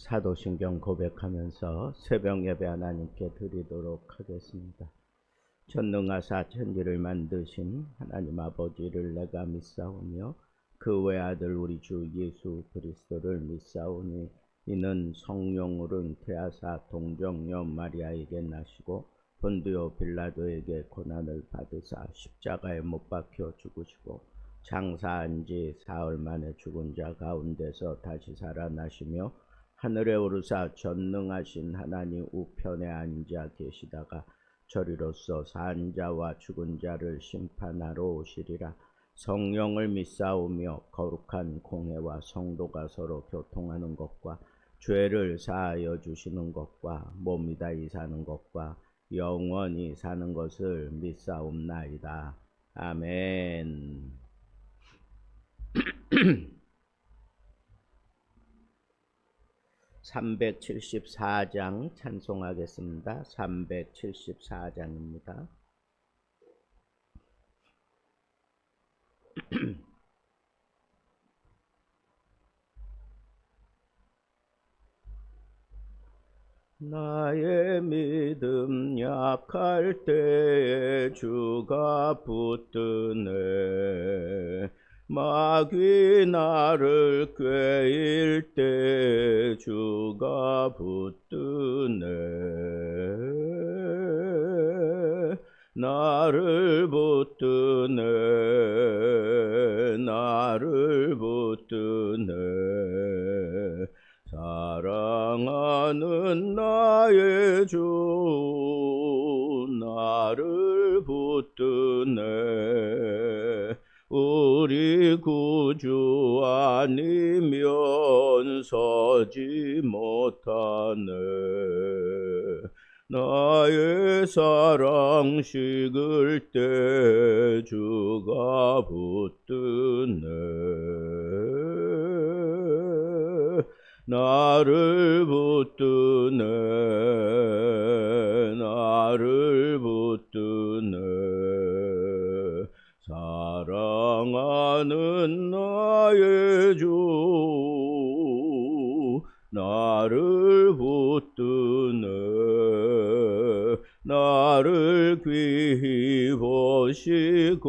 사도신경 고백하면서 새벽 예배 하나님께 드리도록 하겠습니다. 전능하사 천지를 만드신 하나님 아버지를 내가 믿사오며 그 외아들 우리 주 예수 그리스도를 믿사오니 이는 성령으로 잉태하사 동정녀 마리아에게 나시고 본디오 빌라도에게 고난을 받으사 십자가에 못 박혀 죽으시고 장사한 지 사흘 만에 죽은 자 가운데서 다시 살아나시며 하늘에 오르사 전능하신 하나님 우편에 앉아 계시다가 저리로서 산 자와 죽은 자를 심판하러 오시리라. 성령을 믿사오며 거룩한 공회와 성도가 서로 교통하는 것과 죄를 사하여 주시는 것과 몸이 다이 사는 것과 영원히 사는 것을 믿사옵나이다. 아멘. 374장 찬송하겠습니다. 374장입니다. 나의 믿음 약할 때에 주가 붙드네. 마귀 나를 꾀일 때 주가 붙드네. 나를 붙드네. 나를 붙드네. 사랑하는 나의 주 나를 붙드네. 우리 구주 아니면 서지 못하네. 나의 사랑 식을 때 주가 붙드네. 나를 붙드네. 나를 붙드네. 사랑하는 나의 주 나를 붙드네. 나를 귀히 보시고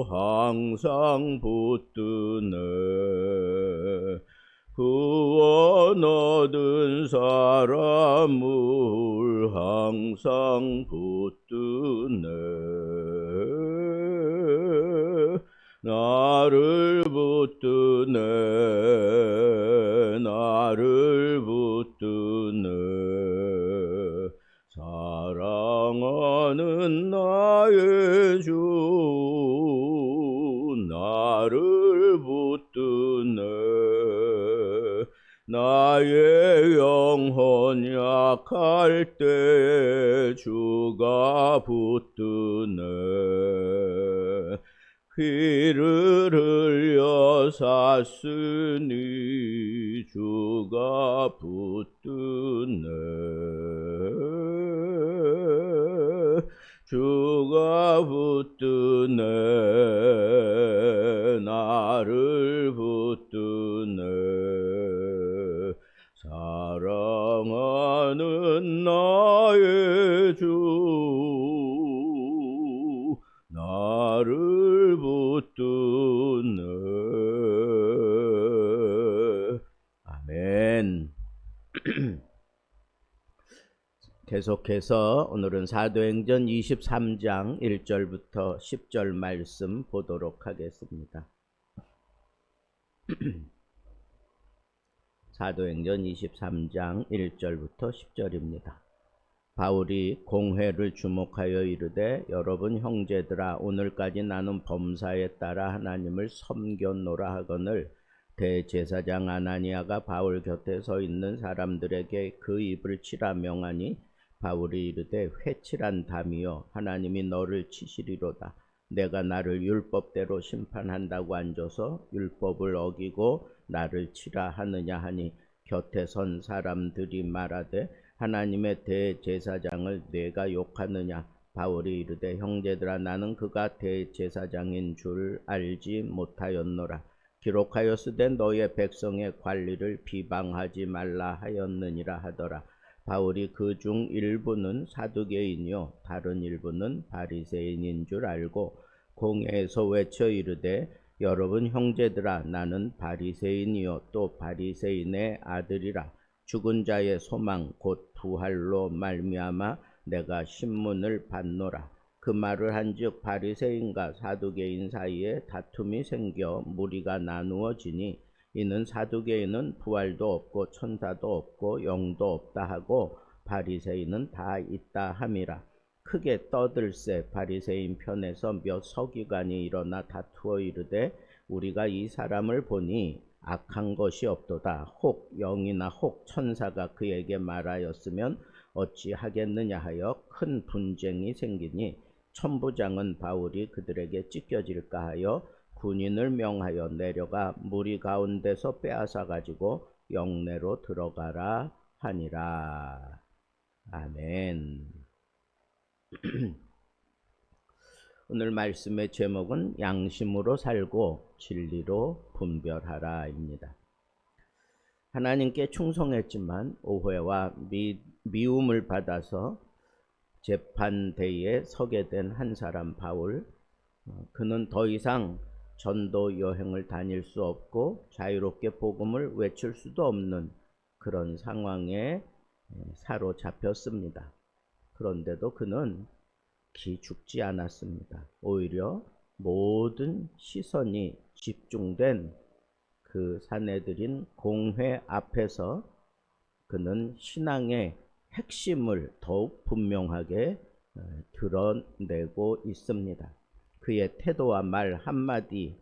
항상 붙드네. 구원 얻은 사람을 항상 붙드네. 나를 붙드네. 나를 붙드네. 사랑하는 나의 주 나를 붙드네. 나의 영혼 약할 때 주가 붙드네. 피를 흘려 샀으니 주가 붙드네. 주가 붙드네. 나를 붙드네. 사랑하는 나의 주 나를 붙드네. 아멘. 계속해서 오늘은 사도행전 23장 1절부터 10절 말씀 보도록 하겠습니다. 사도행전 23장 1절부터 10절입니다. 바울이 공회를 주목하여 이르되 여러분 형제들아 오늘까지 나는 범사에 따라 하나님을 섬겼노라 하거늘 대제사장 아나니아가 바울 곁에 서 있는 사람들에게 그 입을 치라 명하니 바울이 이르되 회칠한 담이여 하나님이 너를 치시리로다. 내가 나를 율법대로 심판한다고 앉아서 율법을 어기고 나를 치라 하느냐 하니 곁에 선 사람들이 말하되 하나님의 대제사장을 내가 욕하느냐. 바울이 이르되 형제들아 나는 그가 대제사장인 줄 알지 못하였노라. 기록하였으되 너의 백성의 관리를 비방하지 말라 하였느니라 하더라. 바울이 그 중 일부는 사두개인이요 다른 일부는 바리새인인 줄 알고 공회에서 외쳐 이르되 여러분 형제들아 나는 바리새인이요 또 바리새인의 아들이라. 죽은 자의 소망 곧 부활로 말미암아 내가 신문을 받노라. 그 말을 한즉 바리새인과 사두개인 사이에 다툼이 생겨 무리가 나누어지니 이는 사두개인은 부활도 없고 천사도 없고 영도 없다 하고 바리새인은 다 있다 함이라. 크게 떠들새 바리새인 편에서 몇 서기관이 일어나 다투어 이르되 우리가 이 사람을 보니 악한 것이 없도다. 혹 영이나 혹 천사가 그에게 말하였으면 어찌하겠느냐 하여 큰 분쟁이 생기니 천부장은 바울이 그들에게 찢겨질까 하여 군인을 명하여 내려가 무리 가운데서 빼앗아 가지고 영내로 들어가라 하니라. 아멘. 오늘 말씀의 제목은 양심으로 살고 진리로 분별하라입니다. 하나님께 충성했지만 오해와 미움을 받아서 재판대에 서게 된 한 사람 바울. 그는 더 이상 전도 여행을 다닐 수 없고 자유롭게 복음을 외칠 수도 없는 그런 상황에 사로잡혔습니다. 그런데도 그는 기죽지 않았습니다. 오히려 모든 시선이 집중된 그 사내들인 공회 앞에서 그는 신앙의 핵심을 더욱 분명하게 드러내고 있습니다. 그의 태도와 말 한마디,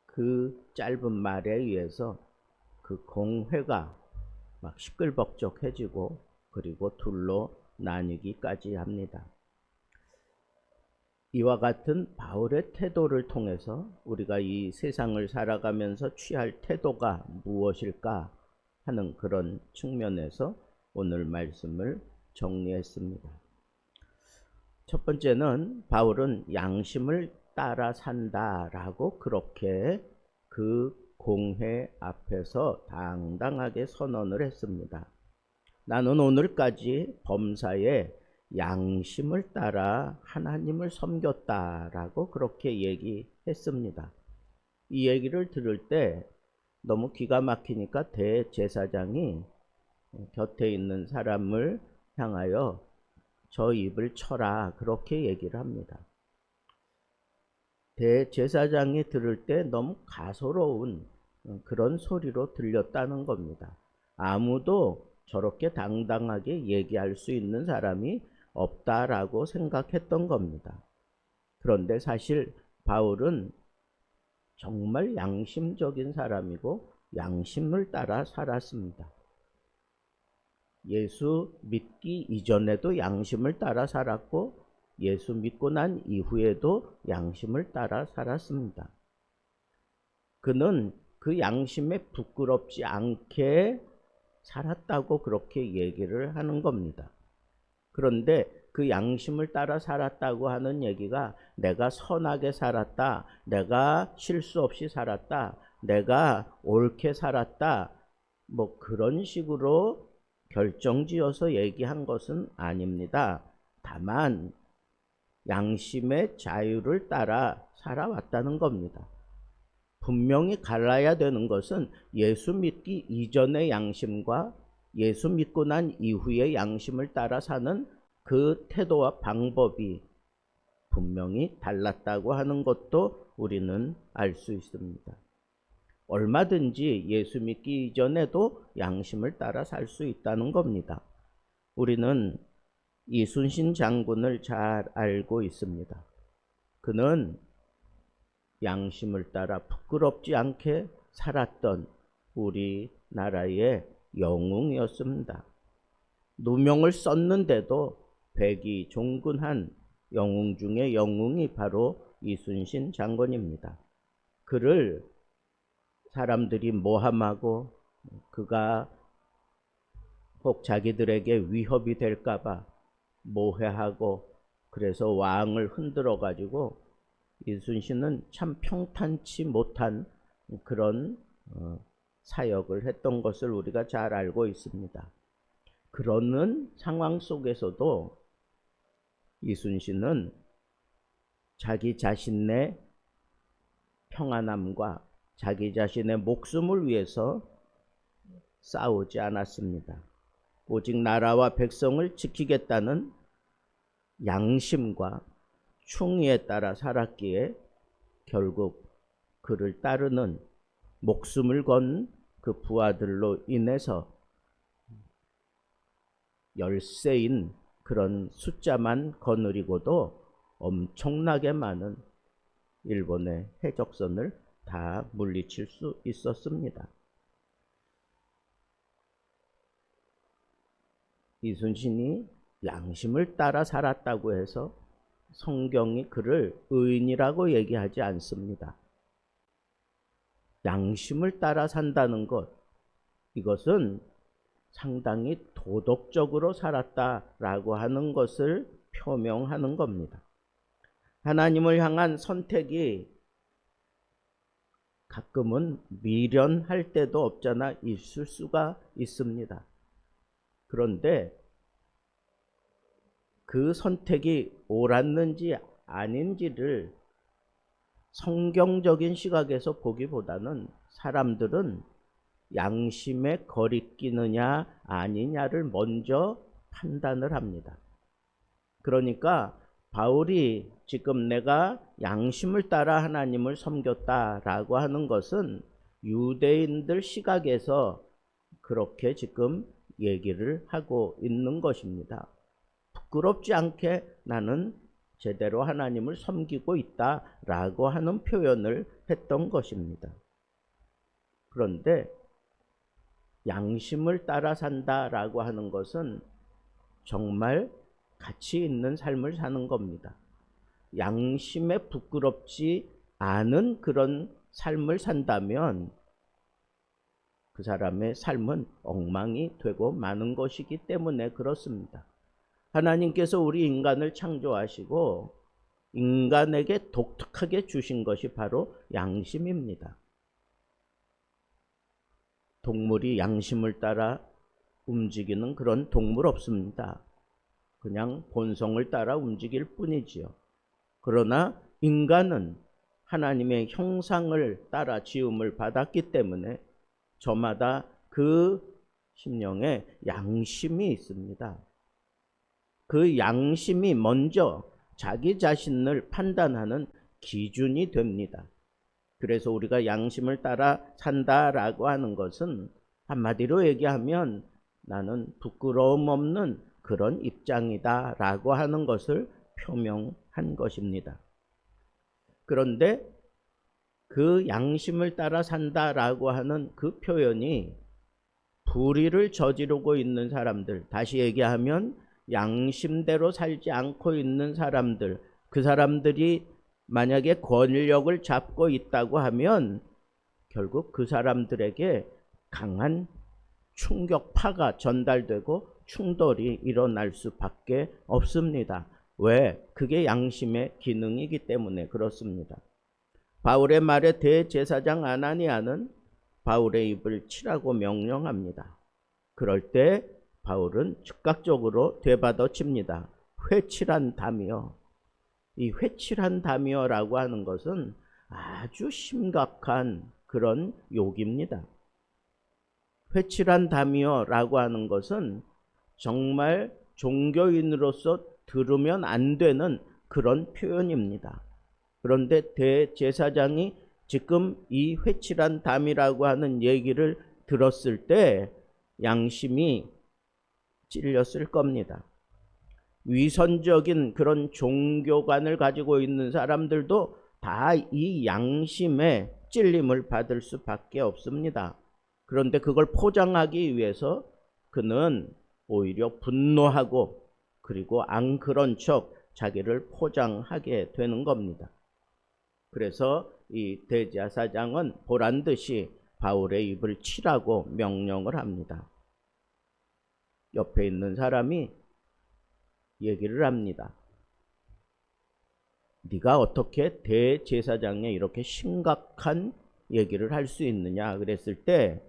그 짧은 말에 의해서 그 공회가 막 시끌벅적해지고 그리고 둘로 나뉘기까지 합니다. 이와 같은 바울의 태도를 통해서 우리가 이 세상을 살아가면서 취할 태도가 무엇일까 하는 그런 측면에서 오늘 말씀을 정리했습니다. 첫 번째는 바울은 양심을 따라 산다라고 그렇게 그 공회 앞에서 당당하게 선언을 했습니다. 나는 오늘까지 범사에 양심을 따라 하나님을 섬겼다라고 그렇게 얘기했습니다. 이 얘기를 들을 때 너무 기가 막히니까 대제사장이 곁에 있는 사람을 향하여 저 입을 쳐라 그렇게 얘기를 합니다. 대제사장이 들을 때 너무 가소로운 그런 소리로 들렸다는 겁니다. 아무도 저렇게 당당하게 얘기할 수 있는 사람이 없다라고 생각했던 겁니다. 그런데 사실 바울은 정말 양심적인 사람이고 양심을 따라 살았습니다. 예수 믿기 이전에도 양심을 따라 살았고 예수 믿고 난 이후에도 양심을 따라 살았습니다. 그는 그 양심에 부끄럽지 않게 살았다고 그렇게 얘기를 하는 겁니다. 그런데 그 양심을 따라 살았다고 하는 얘기가 내가 선하게 살았다, 내가 실수 없이 살았다, 내가 옳게 살았다, 뭐 그런 식으로 결정지어서 얘기한 것은 아닙니다. 다만 양심의 자유를 따라 살아왔다는 겁니다. 분명히 갈라야 되는 것은 예수 믿기 이전의 양심과 예수 믿고 난 이후의 양심을 따라 사는 그 태도와 방법이 분명히 달랐다고 하는 것도 우리는 알 수 있습니다. 얼마든지 예수 믿기 이전에도 양심을 따라 살 수 있다는 겁니다. 우리는 이순신 장군을 잘 알고 있습니다. 그는 양심을 따라 부끄럽지 않게 살았던 우리나라의 영웅이었습니다. 누명을 썼는데도 백의종군한 영웅 중에 영웅이 바로 이순신 장군입니다. 그를 사람들이 모함하고 그가 혹 자기들에게 위협이 될까봐 모해하고 그래서 왕을 흔들어 가지고 이순신은 참 평탄치 못한 그런 사역을 했던 것을 우리가 잘 알고 있습니다. 그러는 상황 속에서도 이순신은 자기 자신의 평안함과 자기 자신의 목숨을 위해서 싸우지 않았습니다. 오직 나라와 백성을 지키겠다는 양심과 충의에 따라 살았기에 결국 그를 따르는 목숨을 건 그 부하들로 인해서 열세인 그런 숫자만 거느리고도 엄청나게 많은 일본의 해적선을 다 물리칠 수 있었습니다. 이순신이 양심을 따라 살았다고 해서 성경이 그를 의인이라고 얘기하지 않습니다. 양심을 따라 산다는 것, 이것은 상당히 도덕적으로 살았다라고 하는 것을 표명하는 겁니다. 하나님을 향한 선택이 가끔은 미련할 때도 없잖아 있을 수가 있습니다. 그런데 그 선택이 옳았는지 아닌지를 성경적인 시각에서 보기보다는 사람들은 양심에 거리끼느냐 아니냐를 먼저 판단을 합니다. 그러니까 바울이 지금 내가 양심을 따라 하나님을 섬겼다라고 하는 것은 유대인들 시각에서 그렇게 지금 얘기를 하고 있는 것입니다. 부끄럽지 않게 나는 제대로 하나님을 섬기고 있다라고 하는 표현을 했던 것입니다. 그런데 양심을 따라 산다라고 하는 것은 정말 가치 있는 삶을 사는 겁니다. 양심에 부끄럽지 않은 그런 삶을 산다면 그 사람의 삶은 엉망이 되고 마는 것이기 때문에 그렇습니다. 하나님께서 우리 인간을 창조하시고 인간에게 독특하게 주신 것이 바로 양심입니다. 동물이 양심을 따라 움직이는 그런 동물 없습니다. 그냥 본성을 따라 움직일 뿐이지요. 그러나 인간은 하나님의 형상을 따라 지음을 받았기 때문에 저마다 그 심령에 양심이 있습니다. 그 양심이 먼저 자기 자신을 판단하는 기준이 됩니다. 그래서 우리가 양심을 따라 산다라고 하는 것은 한마디로 얘기하면 나는 부끄러움 없는 그런 입장이다라고 하는 것을 표명한 것입니다. 그런데 그 양심을 따라 산다라고 하는 그 표현이 불의를 저지르고 있는 사람들, 다시 얘기하면 양심대로 살지 않고 있는 사람들, 그 사람들이 만약에 권력을 잡고 있다고 하면 결국 그 사람들에게 강한 충격파가 전달되고 충돌이 일어날 수밖에 없습니다. 왜? 그게 양심의 기능이기 때문에 그렇습니다. 바울의 말에 대제사장 아나니아는 바울의 입을 치라고 명령합니다. 그럴 때 바울은 즉각적으로 되받아칩니다. 회칠한 다미여. 이 회칠한 다미여라고 하는 것은 아주 심각한 그런 욕입니다. 회칠한 다미여라고 하는 것은 정말 종교인으로서 들으면 안 되는 그런 표현입니다. 그런데 대제사장이 지금 이 회칠한 담이라고 하는 얘기를 들었을 때 양심이 찔렸을 겁니다. 위선적인 그런 종교관을 가지고 있는 사람들도 다 이 양심에 찔림을 받을 수밖에 없습니다. 그런데 그걸 포장하기 위해서 그는 오히려 분노하고 그리고 안 그런 척 자기를 포장하게 되는 겁니다. 그래서 이 대제사장은 보란 듯이 바울의 입을 치라고 명령을 합니다. 옆에 있는 사람이 얘기를 합니다. 네가 어떻게 대제사장에 이렇게 심각한 얘기를 할 수 있느냐 그랬을 때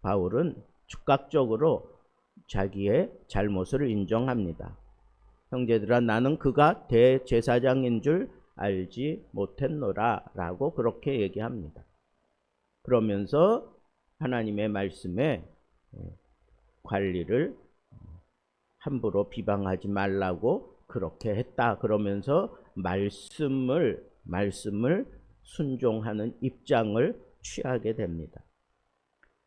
바울은 즉각적으로 자기의 잘못을 인정합니다. 형제들아, 나는 그가 대제사장인 줄 알지 못했노라 라고 그렇게 얘기합니다. 그러면서 하나님의 말씀에 관리를 함부로 비방하지 말라고 그렇게 했다 그러면서 말씀을 순종하는 입장을 취하게 됩니다.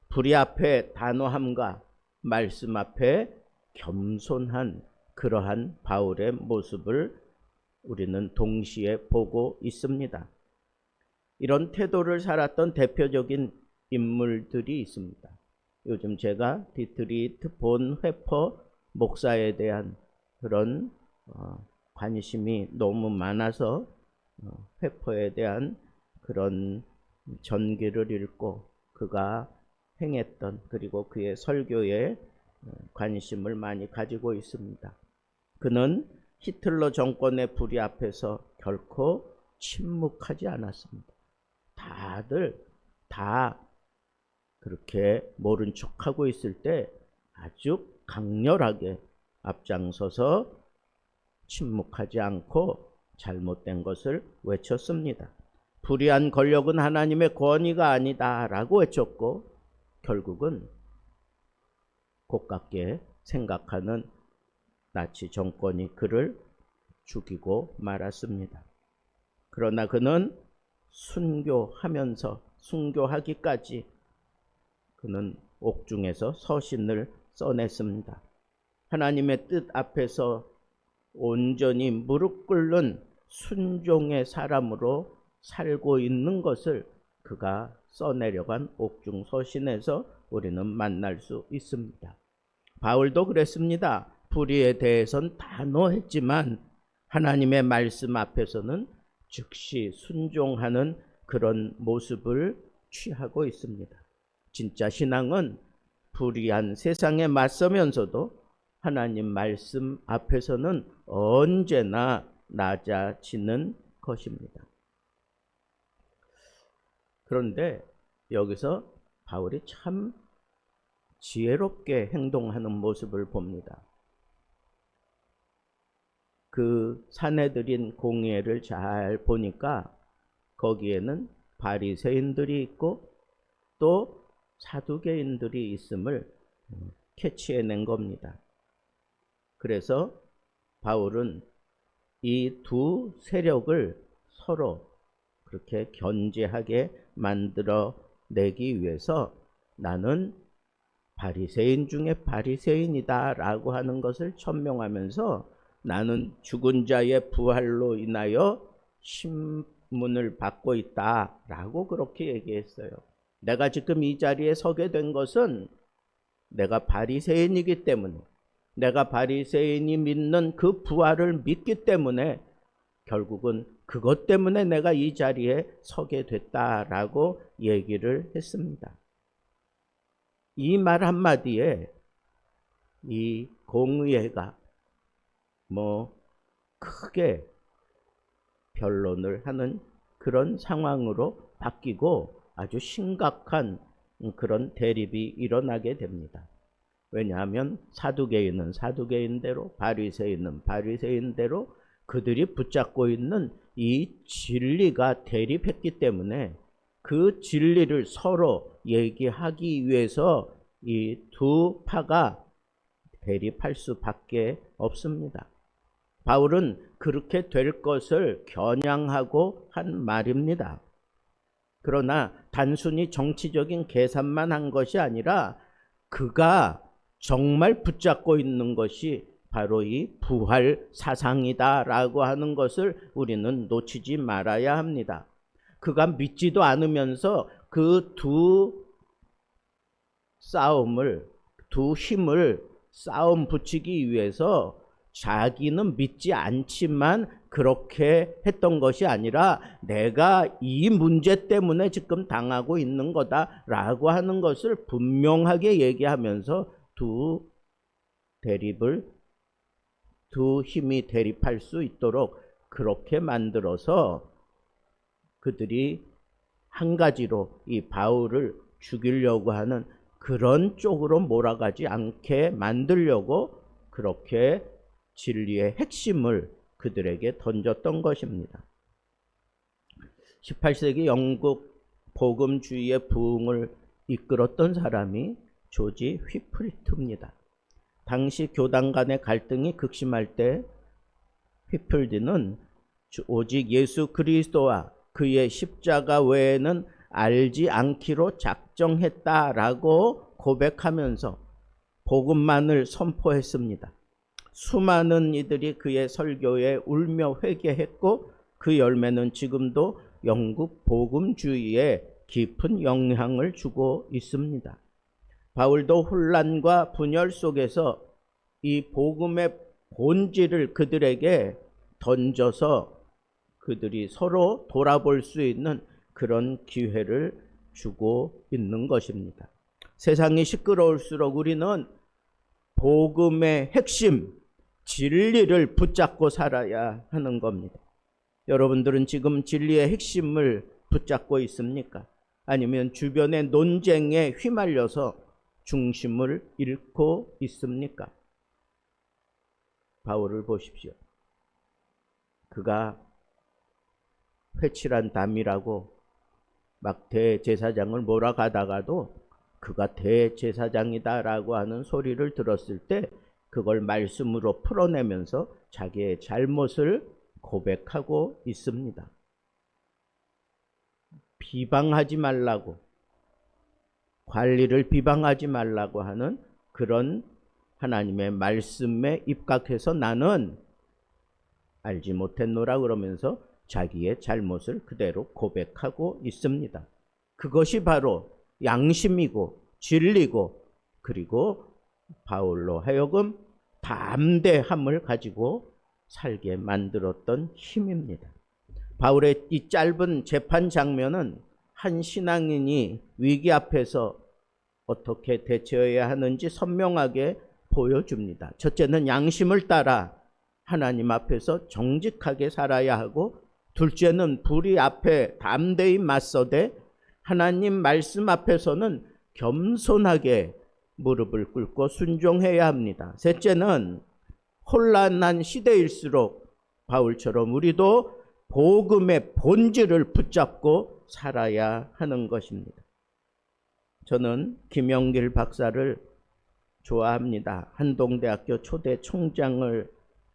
불의 앞에 단호함과 말씀 앞에 겸손한 그러한 바울의 모습을 우리는 동시에 보고 있습니다. 이런 태도를 살았던 대표적인 인물들이 있습니다. 요즘 제가 디트리히트 본 회퍼 목사에 대한 그런 관심이 너무 많아서 회퍼에 대한 그런 전기를 읽고 그가 행했던 그리고 그의 설교에 관심을 많이 가지고 있습니다. 그는 히틀러 정권의 불의 앞에서 결코 침묵하지 않았습니다. 다들 다 그렇게 모른 척하고 있을 때 아주 강렬하게 앞장서서 침묵하지 않고 잘못된 것을 외쳤습니다. 불의한 권력은 하나님의 권위가 아니다 라고 외쳤고 결국은 고깝게 생각하는 나치 정권이 그를 죽이고 말았습니다. 그러나 그는 순교하기까지 그는 옥중에서 서신을 써냈습니다. 하나님의 뜻 앞에서 온전히 무릎 꿇는 순종의 사람으로 살고 있는 것을 그가 써내려간 옥중 서신에서 우리는 만날 수 있습니다. 바울도 그랬습니다. 불의에 대해서는 단호했지만 하나님의 말씀 앞에서는 즉시 순종하는 그런 모습을 취하고 있습니다. 진짜 신앙은 불의한 세상에 맞서면서도 하나님 말씀 앞에서는 언제나 낮아지는 것입니다. 그런데 여기서 바울이 참 지혜롭게 행동하는 모습을 봅니다. 그 사내들인 공회를 잘 보니까 거기에는 바리새인들이 있고 또 사두개인들이 있음을 캐치해낸 겁니다. 그래서 바울은 이 두 세력을 서로 그렇게 견제하게 만들어내기 위해서 나는 바리새인 중에 바리새인이다 라고 하는 것을 천명하면서 나는 죽은 자의 부활로 인하여 신문을 받고 있다 라고 그렇게 얘기했어요. 내가 지금 이 자리에 서게 된 것은 내가 바리새인이기 때문에 내가 바리새인이 믿는 그 부활을 믿기 때문에 결국은 그것 때문에 내가 이 자리에 서게 됐다라고 얘기를 했습니다. 이 말 한마디에 이 공의회가 크게 변론을 하는 그런 상황으로 바뀌고 아주 심각한 그런 대립이 일어나게 됩니다. 왜냐하면 사두개인은 사두개인대로 바리새인은 바리새인대로 그들이 붙잡고 있는 이 진리가 대립했기 때문에 그 진리를 서로 얘기하기 위해서 이 두 파가 대립할 수밖에 없습니다. 바울은 그렇게 될 것을 겨냥하고 한 말입니다. 그러나 단순히 정치적인 계산만 한 것이 아니라 그가 정말 붙잡고 있는 것이 바로 이 부활 사상이다라고 하는 것을 우리는 놓치지 말아야 합니다. 그가 믿지도 않으면서 그 두 힘을 싸움 붙이기 위해서 자기는 믿지 않지만 그렇게 했던 것이 아니라 내가 이 문제 때문에 지금 당하고 있는 거다라고 하는 것을 분명하게 얘기하면서 두 힘이 대립할 수 있도록 그렇게 만들어서 그들이 한 가지로 이 바울을 죽이려고 하는 그런 쪽으로 몰아가지 않게 만들려고 그렇게 진리의 핵심을 그들에게 던졌던 것입니다. 18세기 영국 복음주의의 부흥을 이끌었던 사람이 조지 휘필드입니다. 당시 교단 간의 갈등이 극심할 때 휘필드는 오직 예수 그리스도와 그의 십자가 외에는 알지 않기로 작정했다라고 고백하면서 복음만을 선포했습니다. 수많은 이들이 그의 설교에 울며 회개했고 그 열매는 지금도 영국 복음주의에 깊은 영향을 주고 있습니다. 바울도 혼란과 분열 속에서 이 복음의 본질을 그들에게 던져서 그들이 서로 돌아볼 수 있는 그런 기회를 주고 있는 것입니다. 세상이 시끄러울수록 우리는 복음의 핵심, 진리를 붙잡고 살아야 하는 겁니다. 여러분들은 지금 진리의 핵심을 붙잡고 있습니까? 아니면 주변의 논쟁에 휘말려서 중심을 잃고 있습니까? 바울을 보십시오. 그가 회칠한 담이라고 막 대제사장을 몰아가다가도 그가 대제사장이다라고 하는 소리를 들었을 때 그걸 말씀으로 풀어내면서 자기의 잘못을 고백하고 있습니다. 비방하지 말라고, 관리를 비방하지 말라고 하는 그런 하나님의 말씀에 입각해서 나는 알지 못했노라 그러면서 자기의 잘못을 그대로 고백하고 있습니다. 그것이 바로 양심이고 진리고 그리고 바울로 하여금 담대함을 가지고 살게 만들었던 힘입니다. 바울의 이 짧은 재판 장면은 한 신앙인이 위기 앞에서 어떻게 대처해야 하는지 선명하게 보여줍니다. 첫째는 양심을 따라 하나님 앞에서 정직하게 살아야 하고, 둘째는 불의 앞에 담대히 맞서되 하나님 말씀 앞에서는 겸손하게 무릎을 꿇고 순종해야 합니다. 셋째는 혼란한 시대일수록 바울처럼 우리도 복음의 본질을 붙잡고 살아야 하는 것입니다. 저는 김영길 박사를 좋아합니다. 한동대학교 초대 총장을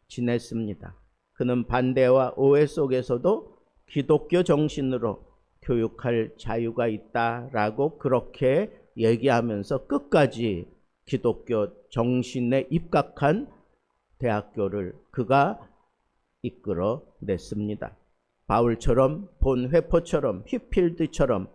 지냈습니다. 그는 반대와 오해 속에서도 기독교 정신으로 교육할 자유가 있다라고 그렇게 얘기하면서 끝까지 기독교 정신에 입각한 대학교를 그가 이끌어냈습니다. 바울처럼 본회포처럼 휘필드처럼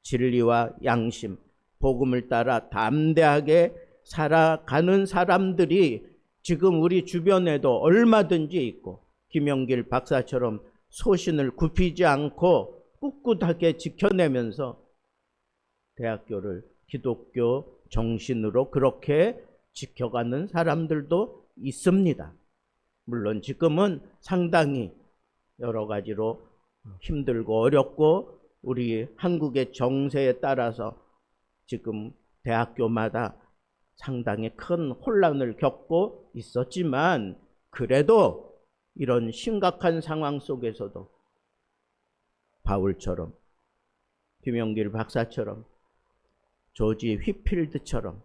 진리와 양심, 복음을 따라 담대하게 살아가는 사람들이 지금 우리 주변에도 얼마든지 있고, 김영길 박사처럼 소신을 굽히지 않고 꿋꿋하게 지켜내면서 대학교를 기독교 정신으로 그렇게 지켜가는 사람들도 있습니다. 물론 지금은 상당히 여러 가지로 힘들고 어렵고 우리 한국의 정세에 따라서 지금 대학교마다 상당히 큰 혼란을 겪고 있었지만, 그래도 이런 심각한 상황 속에서도 바울처럼, 김영길 박사처럼, 조지 휘필드처럼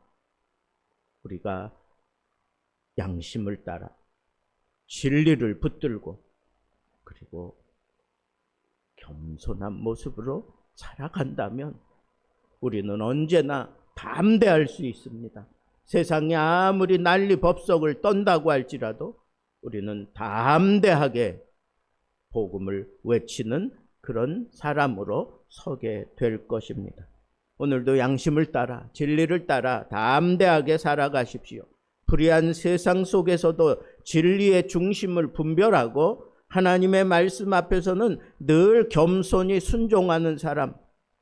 우리가 양심을 따라 진리를 붙들고 그리고 겸손한 모습으로 살아간다면 우리는 언제나 담대할 수 있습니다. 세상이 아무리 난리 법석을 떤다고 할지라도 우리는 담대하게 복음을 외치는 그런 사람으로 서게 될 것입니다. 오늘도 양심을 따라 진리를 따라 담대하게 살아가십시오. 불의한 세상 속에서도 진리의 중심을 분별하고 하나님의 말씀 앞에서는 늘 겸손히 순종하는 사람,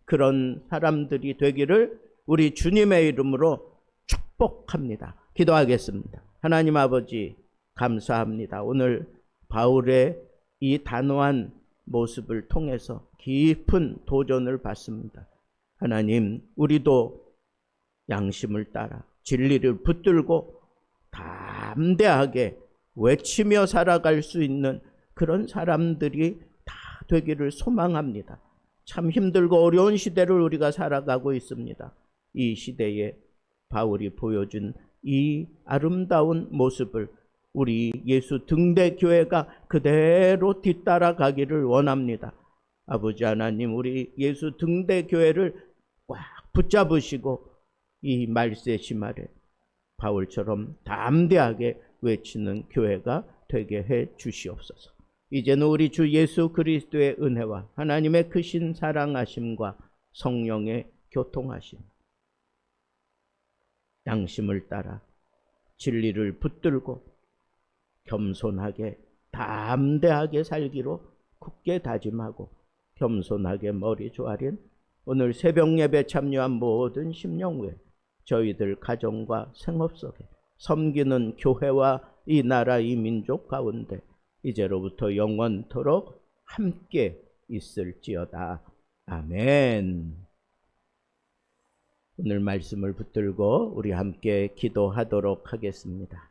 그런 사람들이 되기를 우리 주님의 이름으로 축복합니다. 기도하겠습니다. 하나님 아버지, 감사합니다. 오늘 바울의 이 단호한 모습을 통해서 깊은 도전을 받습니다. 하나님, 우리도 양심을 따라 진리를 붙들고 담대하게 외치며 살아갈 수 있는 그런 사람들이 다 되기를 소망합니다. 참 힘들고 어려운 시대를 우리가 살아가고 있습니다. 이 시대에 바울이 보여준 이 아름다운 모습을 우리 예수 등대교회가 그대로 뒤따라가기를 원합니다. 아버지 하나님, 우리 예수 등대교회를 꽉 붙잡으시고 이 말세시 말에 바울처럼 담대하게 외치는 교회가 되게 해 주시옵소서. 이제는 우리 주 예수 그리스도의 은혜와 하나님의 크신 사랑하심과 성령의 교통하심, 양심을 따라 진리를 붙들고 겸손하게 담대하게 살기로 굳게 다짐하고 겸손하게 머리 조아린 오늘 새벽 예배 참여한 모든 심령회, 저희들 가정과 생업 속에 섬기는 교회와 이 나라 이 민족 가운데 이제로부터 영원토록 함께 있을지어다. 아멘. 오늘 말씀을 붙들고 우리 함께 기도하도록 하겠습니다.